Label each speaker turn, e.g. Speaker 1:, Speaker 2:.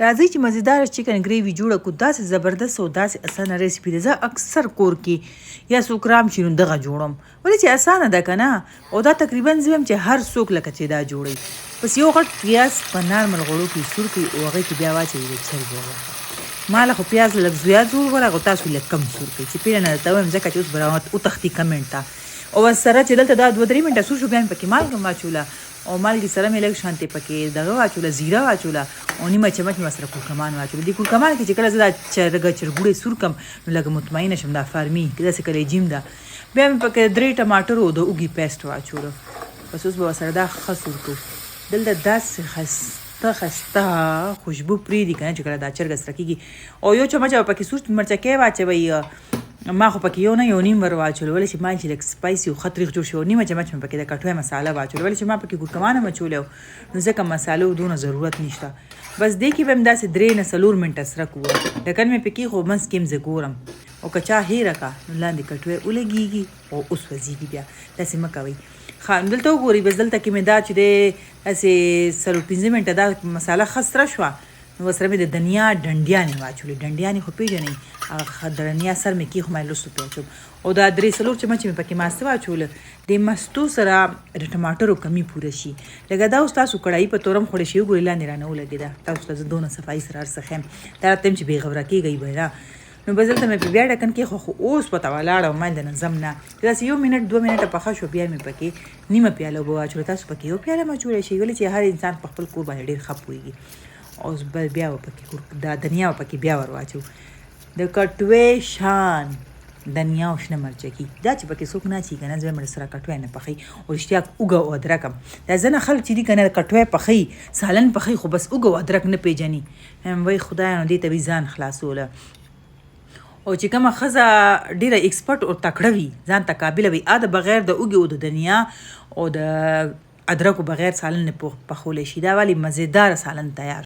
Speaker 1: راځئ چې مزیدار چکن ګریوي جوړه کړو. داسې زبردست او داسې اسانه ریسپي ده. زه اکثر کور کې یا څوک رام شي نو دغه جوړم، ولې چې اسانه ده که نه. او دا تقریبا زه وایم چې هر څوک لکه چې دا جوړوي. بس یو غټ پیاز په نارمل غوړو کې سور کړئ او هغې کې بیا واچوئ د چرګ غوښه. ما له خو پیاز لږ زیات جوړ وله، خو تاسو لږ کم سور کړئ چې پیله نه درته وایم ځکه چې اوس به وتښتي کمنټ ته. او ورسره چې دلته دا 2-3 منټه سور شو بیا مې پکې مالګه واچوله او مالګې سره مې لږ شانتې پکې دغه واچوله، زیره واچوله او نیمه چمچ مې ورسره کورکمان واچوله. دې کورکمان کې چې کله زه دا چرګوړی سور کړم نو لږ مطمئنه شم دا فارمي داسې کلیجیم ده. بیا مې پکې 3 ټماټر او د اوږې پیسټ واچوله. بس اوس به ورسره دا ښه سور کړو. دلته داسې خسته خوشبو پرېږدي که نه چې کله دا چرګ سره کېږي. او یو چمچ به پکې سور مرچکۍ واچوئ. ما خو پکې یو نه یو نیم ور واچولو، ولې چې ما چې لږ سپایسي او ښه تریخ جوړ شي. او نیمه چمچ مې پکې د کټوۍ مساله واچولو، ولې چې ما پکې کورکمان هم اچولی و نو ځکه مسالو دونه ضرورت نشته. بس دې کې به مې داسې 3 نه 4 منټه سره کړو. ډکن مې پکې خو منځ کې هم زه ګورم او که چا هېره کړه نو لاندې کټوۍ ولګېږي او اوس وځېږي. بیا داسې مه کوئ. ښه دلته وګورئ. بس دلته کې مې دا چې دی داسې 4-5 منټه دا مساله ښه سره شوه نو ورسره مې د دنیا ډنډیانې واچولې. ډنډیانې خو پېژنئ، هغه دنیا سر مې کېښو ما لوستو پې اچوم. او دا 3-4 چمچ مې پکې ماسته واچوله. د مستو سره د ټماټرو کمی پوره شي. لکه دا اوس تاسو کړایي په تورم خوړې شي وګورئ لاندې رانه ولګېده. تاسو ته زه دونه صفایي سره هر څه ښیم. دا راته یم چې بې غوره کېږئ به نه. نو بس دلته مې په بیا ډکن کېښو خو اوس ورته ولاړه وم د نظم نه. داسې 1 منټ 2 منټه پخه شو بیا مې پکې نیمه پیاله اوبه واچوله. تاسو پکې یو پیاله هم اچولی شئ، ولې چې هر انسان په خپل کور باندې ډېر ښه پوهېږي. اوس بیا به پکې دا دنیا به پکې بیا ور واچو. د کټوۍ شان دنیا او شنه مرچکي دا چې پکې څوک نه اچوي که نه زه وایم سره کټوۍ نه پخوي. او رښتیا اوږه او ادرک هم دا ځینې خلک چې دي که نه کټوۍ پخوي سالن پخوي خو بس اوږه او ادرک نه پېژني. وایي خدایه نو دې ته وي ځان خلاصوله. او چې کومه ښځه ډېره ایکسپرټ او تکړه وي ځان ته قابله وي د بغیر د اوږې او د دنیا او د ادرکو بغیر سالن نه پخولی شي. دا ولې مزیدار سالن تیار